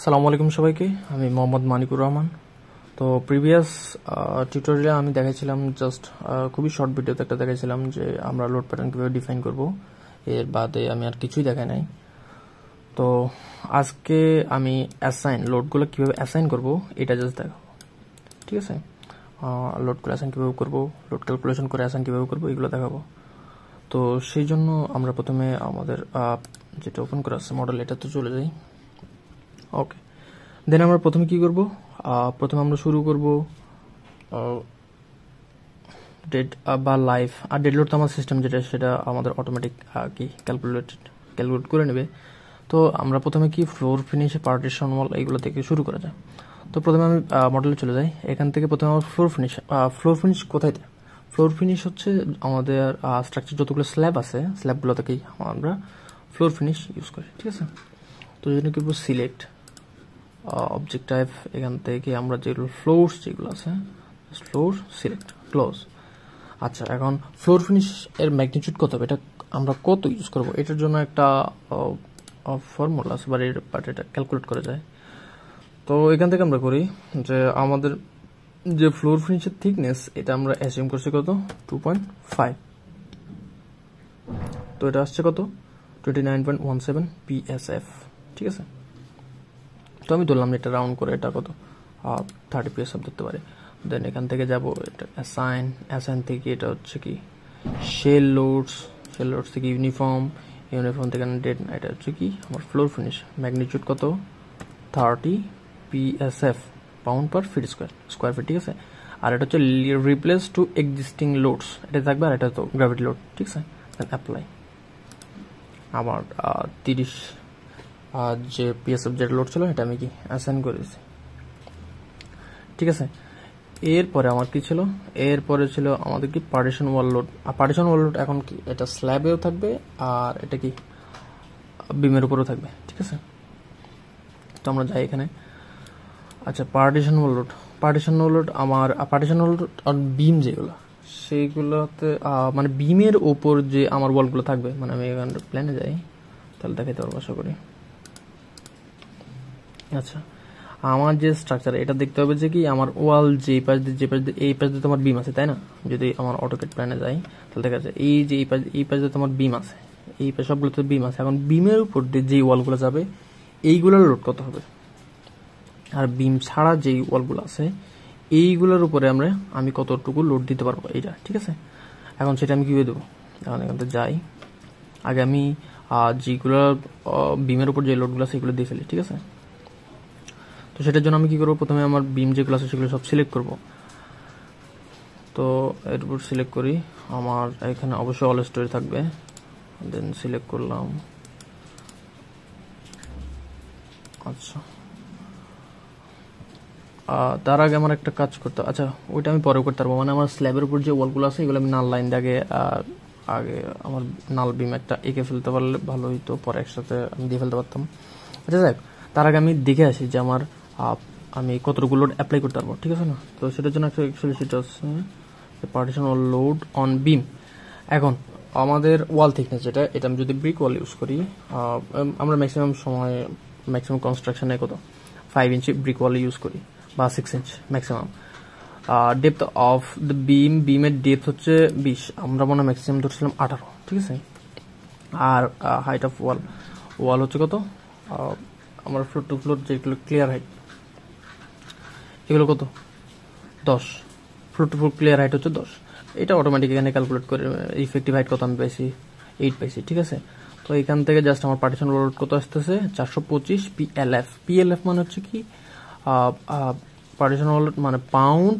আসসালামু আলাইকুম সবাইকে, আমি মোহাম্মদ মানিকুর রহমান। তো প্রিভিয়াস টিউটোরিয়ালে আমি দেখাইছিলাম জাস্ট খুবই শর্ট ভিডিওতে একটা দেখাইছিলাম যে আমরা লোড প্যাটার্ন কীভাবে ডিফাইন করব। এর বাদে আমি আর কিছুই দেখাই নাই। তো আজকে আমি লোডগুলো কীভাবে অ্যাসাইন করব এটা জাস্ট দেখাবো, ঠিক আছে। লোডগুলো অ্যাসাইন কীভাবে করবো, লোড ক্যালকুলেশন করে অ্যাসাইন কীভাবে করবো এগুলো দেখাবো। তো সেই জন্য আমরা প্রথমে আমাদের যেটা ওপেন করা আছে মডেল, এটাতে চলে যাই। ওকে, দেন আমরা প্রথমে কি করব, প্রথমে আমরা শুরু করব ডেড বা লাইভ। আর ডেড লোড তো আমার সিস্টেম যেটা, সেটা আমাদের অটোমেটিক কি ক্যালকুলেট করে নেবে। তো আমরা প্রথমে কি ফ্লোর ফিনিশ, পার্টিশন ওয়াল এইগুলো থেকে শুরু করা যায়। তো প্রথমে আমি মডেলে চলে যাই। এখান থেকে প্রথমে আমার ফ্লোর ফিনিশ কোথায় দেয়? ফ্লোর ফিনিশ হচ্ছে আমাদের স্ট্রাকচার যতগুলো স্ল্যাব আছে, স্ল্যাবগুলো থেকেই আমরা ফ্লোর ফিনিশ ইউজ করি, ঠিক আছে। তো এই জন্য করবো সিলেক্ট অবজেক্ট টাইপ, এখান থেকে আমরা যেগুলো ফ্লোর যেগুলো আছে ফ্লোর সিলেক্ট ক্লোজ। আচ্ছা, এখন ফ্লোর ফিনিশ এর ম্যাগনিটিউড কত হবে, এটা আমরা কত ইউজ করব, এটার জন্য একটা ফর্মুলা আছে, বাট এটা ক্যালকুলেট করা যায়। তো এখান থেকে আমরা করি যে আমাদের যে ফ্লোর ফিনিশের থিকনেস, এটা আমরা অ্যাসিউম করছি কত 2.5। তো এটা আসছে কত 29.17 PSF, ঠিক আছে। তো আমি ধরলাম এটা রাউন্ড করে, এটা কত 30 PSF ধরতে পারে। দেন এখান থেকে যাব এটা অ্যাসাইন থেকে এটা হচ্ছে কি শেল লোডস থেকে ইউনিফর্ম থেকে ডেড, এটা হচ্ছে কি আমার ফ্লোর ফিনিশ ম্যাগনিটিউড কত 30 PSF পাউন্ড পার ফিট স্কোয়ার ফিট, ঠিক আছে। আর এটা হচ্ছে রিপ্লেস টু এক্সিস্টিং লোডস, এটা থাকবে। আর এটা তো গ্র্যাভিটি লোড, ঠিক আছে। Then apply. আমার 30 যে PSF যেটা লোড ছিল এটা আমি কি অ্যাসাইন করেছি, ঠিক আছে। এরপরে আমার কি ছিল, এরপরে ছিল আমাদের কি পার্টিশন ওয়াল লোড। আর পার্টিশন ওয়াল লোড এখন কি এটা স্ল্যাবেও থাকবে আর এটা কি বিমের উপরেও থাকবে, ঠিক আছে। তো আমরা যাই এখানে। আচ্ছা, পার্টিশন ওয়াল লোড আমার পার্টিশন ওয়াল লোড আর বিম যেগুলো, সেইগুলোতে মানে বিমের ওপর যে আমার ওয়ালগুলো থাকবে, মানে আমি এখানে প্ল্যানে যাই তাহলে দেখাইতে পারবো আশা করি। আচ্ছা, আমার যে স্ট্রাকচার এটা দেখতে হবে যে কি আমার ওয়াল যে পাশ দিয়ে এই পাশ দিয়ে তোমার বিম আছে, তাই না। যদি আমার অটোকেট প্ল্যানে যাই তাহলে দেখা যাচ্ছে এই যে এই পাশ দিয়ে তোমার বিম আছে, এই পাশ সবগুলোতে বিম আছে। এখন বিমের উপর দিয়ে যে ওয়ালগুলো যাবে এইগুলোর লোড কত হবে, আর বিম ছাড়া যেই ওয়ালগুলো আছে এইগুলোর উপরে আমি কতটুকু লোড দিতে পারবো এইটা, ঠিক আছে। এখন সেটা আমি কিভাবে দেবো, এখন এখান থেকে যাই। আগে আমি যেগুলো বিমের উপর যে লোডগুলো আছে সেগুলো দিয়ে ফেলি, ঠিক আছে। তো সেটার জন্য আমি কি করবো, প্রথমে আমার বিম যেগুলো আছে সেগুলো সব সিলেক্ট করব। তো এর উপর সিলেক্ট করি, আমার এখানে অবশ্যই অল স্টোরি থাকবে। দেন সিলেক্ট করলাম। আচ্ছা, তার আগে আমার একটা কাজ করতে, আচ্ছা ওইটা আমি পরে করতে পারবো। মানে আমার স্ল্যাবের উপর যে ওয়ালগুলো আছে এগুলো আমি নাল লাইন দিয়ে আগে আমার নাল বিম একটা এঁকে ফেলতে পারলে ভালো হইতো, পরে একসাথে আমি দিয়ে ফেলতে পারতাম। আচ্ছা যাক, তার আগে আমি দেখে আসি যে আমার আমি কতটুকু লোড অ্যাপ্লাই করতে পারবো, ঠিক আছে না। তো সেটার জন্য অ্যাকচুয়ালি সেটা হচ্ছে পার্টিশন ওয়াল লোড অন বিম। এখন আমাদের ওয়াল থিকনেস যেটা, এটা আমি যদি ব্রিক ওয়াল ইউজ করি, আমরা ম্যাক্সিমাম কনস্ট্রাকশনে কত 5 ইঞ্চি ব্রিক ওয়াল ইউজ করি বা 6 inch maximum. Depth of the বিমের ডেপথ হচ্ছে 20, আমরা মনে হয় ম্যাক্সিমাম ধরছিলাম 18, ঠিক আছে। আর হাইট অফ ওয়াল হচ্ছে কত, আমার ফ্লোর টু ফ্লোর যেগুলো ক্লিয়ার হাইট এগুলো কত 10, floor to floor clear height হচ্ছে 10। এটা অটোমেটিক এখানে ক্যালকুলেট করে ইফেক্টিভ হাইট কত আমি পাইছি 8 পাইছি, ঠিক আছে। তো এখান থেকে জাস্ট আমার পার্টিশন লোড কত আসতেছে 425 PLF মানে হচ্ছে কি পার্টিশন ওয়াল মানে পাউন্ড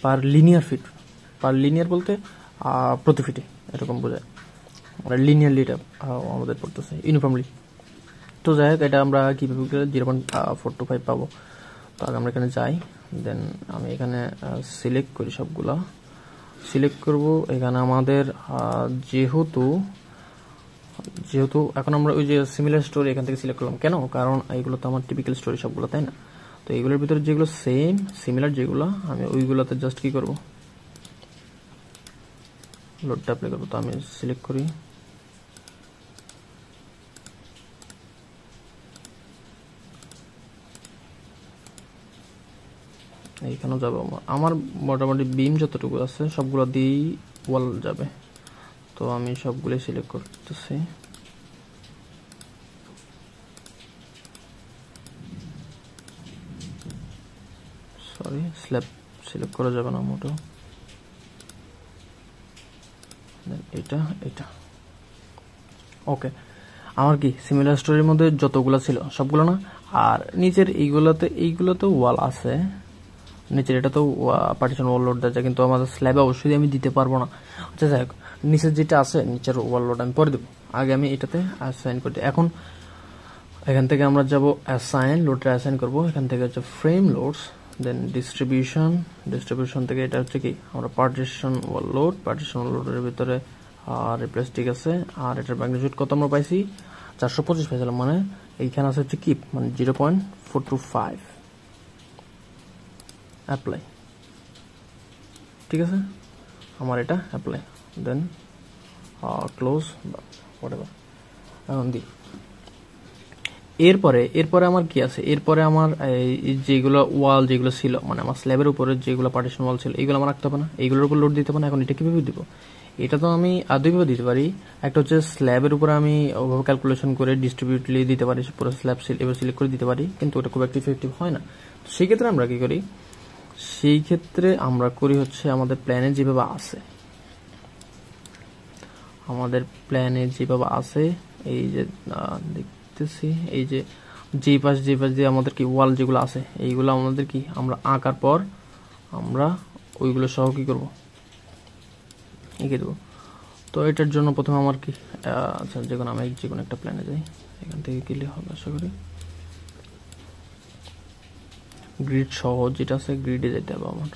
পার লিনিয়ার ফিট। পার লিনিয়ার বলতে প্রতি ফিটে এরকম বোঝায়, মানে লিনিয়ারলি এটা আমাদের পড়তেছে ইউনিফর্মলি। তো যাই হোক, এটা আমরা কীভাবে 0.425 পাবো। তো আগে আমরা এখানে যাই, দেন আমি এখানে সিলেক্ট করি, সবগুলা সিলেক্ট করব। এখানে আমাদের যেহেতু এখন আমরা ওই যে সিমিলার স্টোরি এখান থেকে সিলেক্ট করলাম, কেন, কারণ এইগুলো তো আমার টিপিক্যাল স্টোরি সবগুলো, তাই না। তো এইগুলোর ভিতরে যেগুলো সেম সিমিলার যেগুলো, আমি ওইগুলোতে জাস্ট কি করবো লোডটা অ্যাপ্লাই করবো। তো আমি সিলেক্ট করি, এইখানেও যাবে আমার মোটামুটি বিম যতটুকু আছে সবগুলো দিয়েই ওয়াল যাবে। তো আমি সবগুলো সিলেক্ট করতেছি। সরি, স্ল্যাব সিলেক্ট করা যাবে না মোটেও। এটা এটা ওকে। আমার কি সিমিলার স্টোরির মধ্যে যতগুলো ছিল সবগুলো না, আর নিচের এইগুলোতেও ওয়াল আছে। নিচের এটা তো পার্টিশন ওয়াল লোড দেওয়া যায়, কিন্তু আমাদের স্ল্যাবে অবশ্যই আমি দিতে পারবো না। আচ্ছা যাই হোক, নিচের যেটা আছে নিচের ওয়াল লোড আমি পরে দেবো, আগে আমি এটাতে অ্যাসাইন করতে। এখন এখান থেকে আমরা যাব অ্যাসাইন, লোডটা অ্যাসাইন করবো। এখান থেকে হচ্ছে ফ্রেম লোডস, দেন ডিস্ট্রিবিউশন থেকে এটা হচ্ছে কি আমরা পার্টিশন ওয়াল লোডের ভিতরে রিপ্লেস, ঠিক আছে। আর এটার ম্যাগনিটিউড কত আমরা পাইছি 425 পাইছিলাম, মানে এইখানে আছে হচ্ছে কিপ, মানে 0.425। অ্যাপ্লাই, ঠিক আছে। আমার এটা অ্যাপ্লাই, দেন ক্লোজ হোয়াটএভার। এখন দিই। এরপরে আমার কি আছে, এরপরে আমার যেগুলো ওয়াল যেগুলো ছিল, মানে আমার স্ল্যাবের উপরে যেগুলো পার্টিশন ওয়াল ছিল, এইগুলো আমার রাখতে হবে না, এইগুলোর উপর লোড দিতে হবে না। এখন এটা কিভাবে দিব? এটা তো আমি দুইভাবে দিতে পারি। একটা হচ্ছে স্ল্যাবের উপরে আমি ওভাবে ক্যালকুলেশন করে ডিস্ট্রিবিউটলি দিতে পারি, পুরো স্ল্যাব এবার সিলেক্ট করে দিতে পারি, কিন্তু ওটা খুব একটা ইফেক্টিভ হয় না। তো সেই ক্ষেত্রে আমরা কি করি, সেই ক্ষেত্রে আমরা করি হচ্ছে আমাদের প্ল্যানে যেভাবে আছে, এই যে দেখতেছি, এই যে পাশ দিয়ে আমাদের কি ওয়াল যেগুলো আছে, এইগুলো আমাদের কি আমরা আঁকার পর আমরা ওইগুলো সহ কি করবো, এঁকে দেবো। তো এটার জন্য প্রথমে আমার কি আচ্ছা, আমি যে কোনো একটা প্ল্যানে যাই, এখান থেকে গেলে হবে আশা করি। গ্রিড সহ যেটা আছে গ্রিডে যেতে হবে আমার।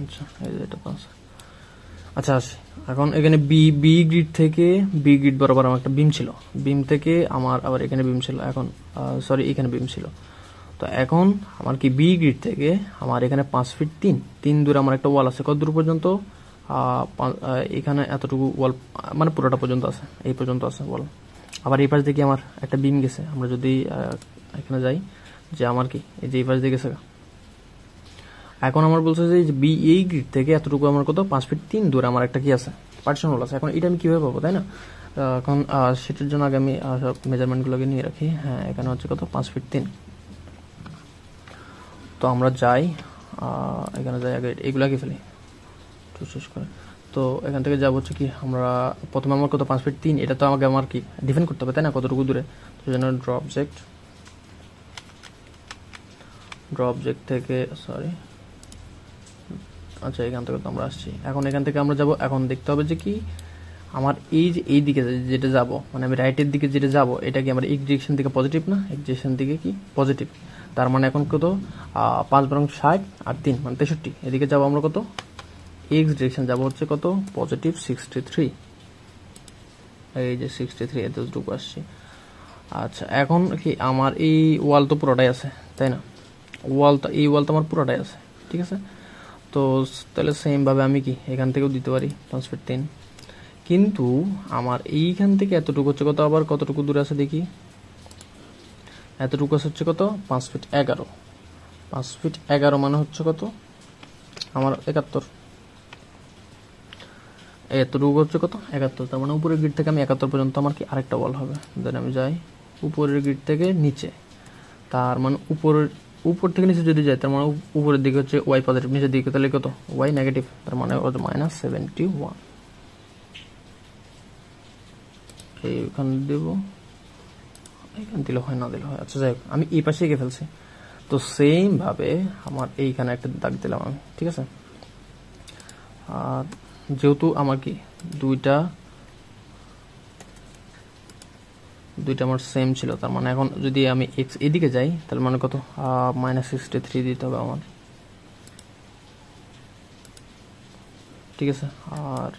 আচ্ছা, এই যে এটা আছে। আচ্ছা আসি এখন এখানে বি গ্রিড বরাবর আমার একটা বিম ছিল, বিম থেকে আমার আবার এখানে বিম ছিল, এখন সরি এখানে বিম ছিল। তো এখন আমার কি বি গ্রিড থেকে আমার এখানে 5 ফিট 3 দূরে আমার একটা ওয়াল আছে। কত দূর পর্যন্ত? এখানে এতটুকু ওয়াল, মানে পুরোটা পর্যন্ত আছে, এই পর্যন্ত আছে ওয়াল। আবার এই পাশ থেকে আমার একটা বিম গেছে। আমরা যদি এখানে যাই, যে আমার কি এই যে এই পাশ দিয়ে গেছে। এখন আমার বলছে যে বি এই গ্রিড থেকে এতটুকু আমার কত 5 ফিট 3 দূরে আমার একটা কি আছে, পার্টিশন ওয়াল আছে। এখন এটা আমি কিভাবে পাবো, তাই না? এখন সেটার জন্য আগে আমি সব মেজারমেন্টগুলোকে নিয়ে রাখি। হ্যাঁ, এখানে হচ্ছে কত 5 ফিট 3। তো আমরা যাই, এখানে যাই, আগে এগুলাকে ফেলি শেষ করে। তো এখান থেকে যাবো হচ্ছে কি, আমরা প্রথমে আমার কত 5 ফিট 3, এটা তো আমাকে আমার কি ডিফাইন করতে হবে, তাই না, কতটুকু দূরে। তো জন্য ড্র অবজেক্ট থেকে সরি, আচ্ছা এখান থেকে তো আমরা আসছি। এখন এখান থেকে আমরা যাব, এখন দেখতে হবে যে কি আমার এই যে এই দিকে যেটা যাব, মানে আমি রাইটের দিকে যেটা যাব, এটা কি আমার এক্স ডিরেকশন থেকে পজিটিভ না, এক্স ডিরেকশন দিকে কি পজিটিভ। তার মানে এখন কত 5 বরং 60 আর 3 মানে 63। এদিকে যাবো আমরা কত, এক্স ডিরেকশন যাবো হচ্ছে কত পজিটিভ 63, এই যে 63 এতটুকু আসছে। আচ্ছা এখন কি আমার এই ওয়াল তো পুরোটাই আছে, তাই না, এই ওয়াল তো আমার পুরোটাই আছে, ঠিক আছে। তো তাহলে সেম ভাবে আমি কি এখান থেকেও দিতে পারি 5 ফিট 3, কিন্তু আমার এইখান থেকে এতটুকু হচ্ছে কত, আবার কতটুকু দূরে আছে দেখি, এতটুকু আছে হচ্ছে কত 5 ফিট 11। 5 ফিট 11 মানে হচ্ছে কত আমার 71। এতটুকু হচ্ছে কত 71, তার মানে উপরের গ্রিড থেকে আমি 71 পর্যন্ত আমার কি আরেকটা ওয়াল হবে। দেন আমি যাই উপরের গ্রিড থেকে নিচে, তার মানে উপর থেকে নিচে যদি যাই, তার মানে উপরের দিকে হচ্ছে ওয়াই পজিটিভ, নিচের দিকে তাহলে কত ওয়াই নেগেটিভ, তার মানে -71। এইখানে দেব, এইখানে দিলে হয় না দিলে হয়, আচ্ছা যাই হোক আমি এই পাশে এঁকে ফেলছি। তো সেম ভাবে আমার এইখানে একটা দাগ দিলাম আমি, ঠিক আছে। আর যেহেতু আমার কি দুইটা আমার সেম ছিল, তার মানে এখন যদি আমি এক্স এদিকে যাই, তাহলে মানে কত -63 দিতে হবে আমার, ঠিক আছে। আর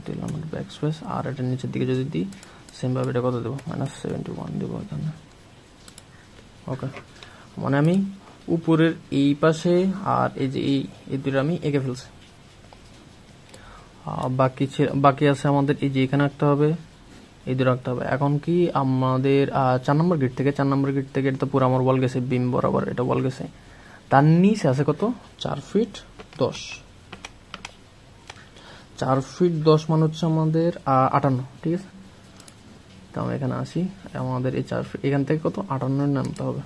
দিলাম ব্যাক স্পেস, আর এটা নিচের দিকে যদি দিই সেম ভাবে এটা কত দেবো -71 দেবো এখানে, ওকে। মানে আমি উপরের এই পাশে আর এই যে এই দুটো আমি এঁকে ফেলছি। বাকি আছে আমাদের এই যে এখানে আঁকতে হবে, এই দুটো রাখতে হবে। এখন কি আমাদের 4 নম্বর গেট থেকে এটা তো পুরো আমার ওয়াল গেছে বিম বরাবর, এটা ওয়াল গেছে, তার নিচে আছে কত 4 ফিট 10। 4 ফিট 10 মানে হচ্ছে আমাদের 58, ঠিক আছে। তো আমরা এখানে আসি, আমাদের এই 4 ফিট এখান থেকে কত 58 নামতে হবে।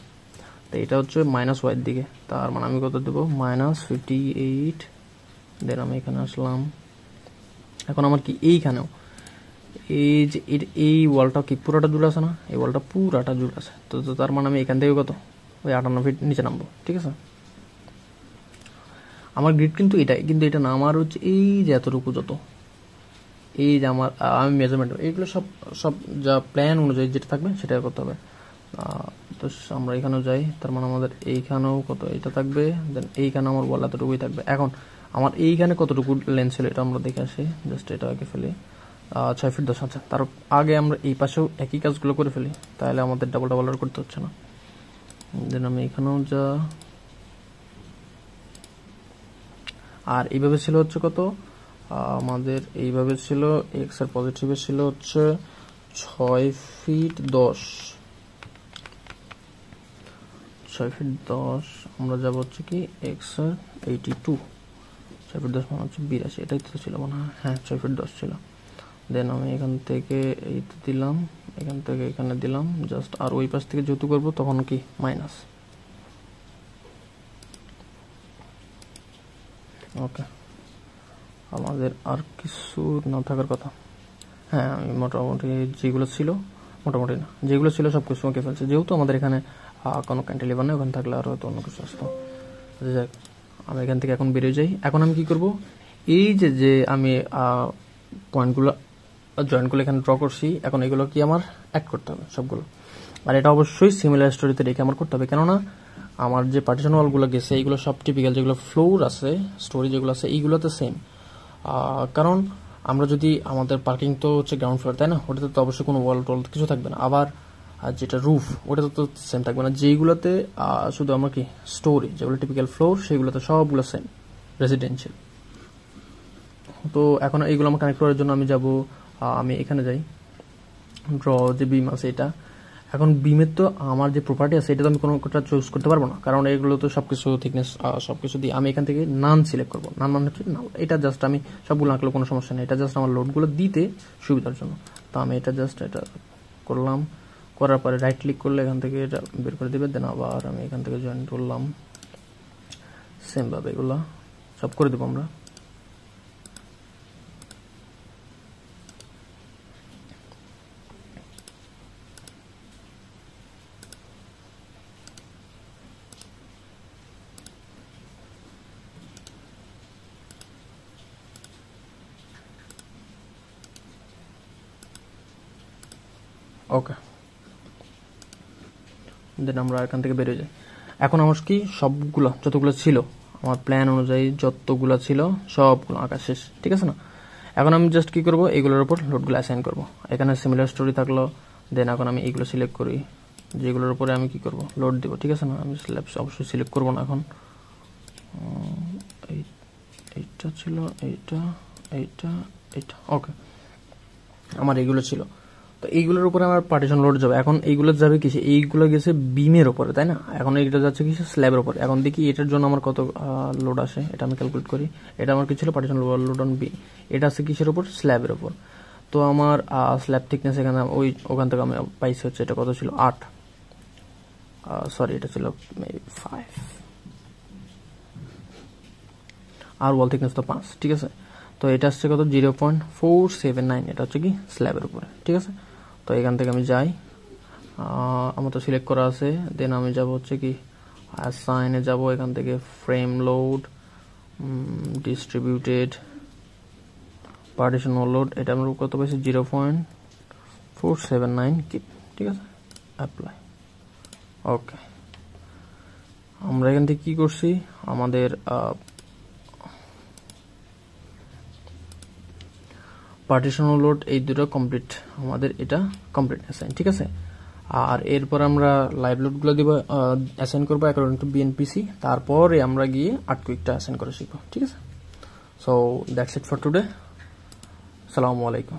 তো এটা হচ্ছে মাইনাস ওয়াইয়ের দিকে, তার মানে আমি কত দেবো -58। দেন আমি এখানে আসলাম। এখন আমার কি এইখানেও এই যে এই ওয়ালটা কি পুরোটা জুড়ে আছে না, এই ওয়ালটা পুরাটা জুড়ে আছে। তো তার মানে আমি এখান থেকে কত ওই 58 ফিট নিচে নামবো, ঠিক আছে। আমার গ্রিড কিন্তু এটাই, কিন্তু এটা না, আমার হচ্ছে এই যে এতটুকু যত এই যে আমার আমি মেজারমেন্ট এইগুলো সব সব যা প্ল্যান অনুযায়ী যেটা থাকবে সেটা করতে হবে। তো আমরা এখানেও যাই, তার মানে আমাদের এইখানেও কত এটা থাকবে, দেন এইখানে আমার ওয়াল এতটুকুই থাকবে। এখন আমার এইখানে কতটুকু লেন্থ ছিল এটা আমরা দেখে আসি, জাস্ট এটা আগে ফেলি 6 ফিট 10। আচ্ছা, তার আগে আমরা এই পাশেও একই কাজগুলো করে ফেলি, তাহলে আমাদের ডাবল আর করতে হচ্ছে না। দেন আমি এখানেও যা, আর এইভাবে ছিল হচ্ছে কত আমাদের এইভাবে ছিল এক্স এর পজিটিভে ছিল হচ্ছে 6 ফিট 10। 6 ফিট 10 আমরা যাব হচ্ছে কি এক্স এর 82। 6 ফিট 10 মানে হচ্ছে 82, এটাই তো ছিল মনে হয়, হ্যাঁ 6 ফিট 10 ছিল। দেন আমি এখান থেকে এইতে দিলাম, এখান থেকে এখানে দিলাম জাস্ট, আর ওই পাশ থেকে যেহেতু করবো তখন কি মাইনাস। ওকে, আমাদের আর কিছু না থাকার কথা। হ্যাঁ, আমি মোটামুটি যেগুলো ছিল, মোটামুটি না যেগুলো ছিল সব কিছু ওকে ফেলছে, যেহেতু আমাদের এখানে কোনো ক্যান্টিলিভার নেই, ওখানে থাকলে আর হয়তো অন্য কিছু আসতো। যাক, আমি এখান থেকে এখন বেরিয়ে যাই। এখন আমি কি করব, এই যে আমি পয়েন্টগুলো জয়েন্টগুলো এখানে ড্র করছি, এখন এগুলো কি আমার অ্যাড করতে হবে সবগুলো। আর এটা অবশ্যই সিমিলার স্টোরিতে রেখে আমার করতে হবে, কেননা আমার যে পার্টিশন ওয়ালগুলো গেছে এইগুলো সব টিপিক্যাল যেগুলো ফ্লোর আছে, স্টোরি যেগুলো আছে এইগুলোতে সেম। কারণ আমরা যদি আমাদের পার্কিং তো হচ্ছে গ্রাউন্ড ফ্লোর, তাই না, ওটাতে তো অবশ্যই কোনো ওয়াল টোল কিছু থাকবে না। আবার যেটা রুফ ওটাতে তো সেম থাকবে না, যেইগুলোতে শুধু আমরা কি স্টোরি যেগুলো টিপিক্যাল ফ্লোর সেগুলোতে সবগুলো সেম রেসিডেন্সিয়াল। তো এখন এইগুলো আমার কানেক্ট করার জন্য আমি যাব, আমি এখানে যাই, ড্র যে বিম আছে এটা। এখন বিমের তো আমার যে প্রপার্টি আছে এটা তো আমি কোনোটা চুজ করতে পারবো না, কারণ এগুলো তো সবকিছু থিকনেস সবকিছু দিয়ে আমি এখান থেকে নান সিলেক্ট করবো। নান মানে হচ্ছে না, এটা জাস্ট আমি সবগুলো আঁকলে কোনো সমস্যা নেই, এটা জাস্ট আমার লোডগুলো দিতে সুবিধার জন্য। তো আমি এটা জাস্ট এটা করলাম, করার পরে রাইট ক্লিক করলে এখান থেকে এটা বের করে দেবে। দেন আবার আমি এখান থেকে জয়েন করলাম, সেমভাবে এগুলো সব করে দেবো আমরা। ওকে, দেন আমরা এখান থেকে বেরিয়ে যাই। এখন আমার কি সবগুলো যতগুলো ছিল আমার প্ল্যান অনুযায়ী যতগুলো ছিল সবগুলো আঁকা শেষ, ঠিক আছে না। এখন আমি জাস্ট কি করব, এগুলোর উপর লোডগুলো অ্যাসাইন করব। এখানে সিমিলার স্টোরি থাকলো, দেন এখন আমি এইগুলো সিলেক্ট করি, যেগুলোর উপরে আমি কি করব লোড দিব, ঠিক আছে না। আমি স্ল্যাব অবশ্যই সিলেক্ট করব না, এখন এইটা ছিল, এইটা এইটা এইটা ওকে, আমার এইগুলো ছিল। তো এইগুলোর উপরে আমার পার্টিশন লোড যাবে। এখন এইগুলো যাবে কিসে, এইগুলো গেছে বিমের উপরে, তাই না। এখন এইটা যাচ্ছে কিসে, স্ল্যাবের উপরে। এখন দেখি এটার জন্য আমার কত লোড আসে, এটা আমি ক্যালকুলেট করি। এটা আমার কি ছিল, পার্টিশন লোড অন বি, এটা আছে কিসের উপর, স্ল্যাবের উপর। তো আমার স্ল্যাব থিকনেস এখানে ওখান থেকে আমি পাইছি হচ্ছে এটা কত ছিল 8, সরি এটা ছিল 5, আর ওয়াল থিকনেস তো 5, ঠিক আছে। তো এটা আসছে কত 0.479, এটা হচ্ছে কি স্ল্যাবের উপরে, ঠিক আছে। তো এখান থেকে আমি যাই, আমার তো সিলেক্ট করা আছে। দেন আমি যাব হচ্ছে কি অ্যাসাইনে যাব, এখান থেকে frame load, distributed partition load, এটা আমরা কত পাইছি 0.479 কিপ, ঠিক আছে, অ্যাপ্লাই। ওকে, আমরা এখান থেকে কি করছি, আমাদের পার্টিশন লোড এই দুটো কমপ্লিট, আমাদের এটা কমপ্লিট অ্যাসাইন, ঠিক আছে। আর এরপর আমরা লাইভ লোডগুলো দিব, অ্যাসাইন করবো অ্যাকর্ডিং টু বিএনপিসি, তারপরে আমরা গিয়ে আর্টকুইকটা অ্যাসাইন করে শিখবো, ঠিক আছে। So that's it for today, আসসালামু আলাইকুম।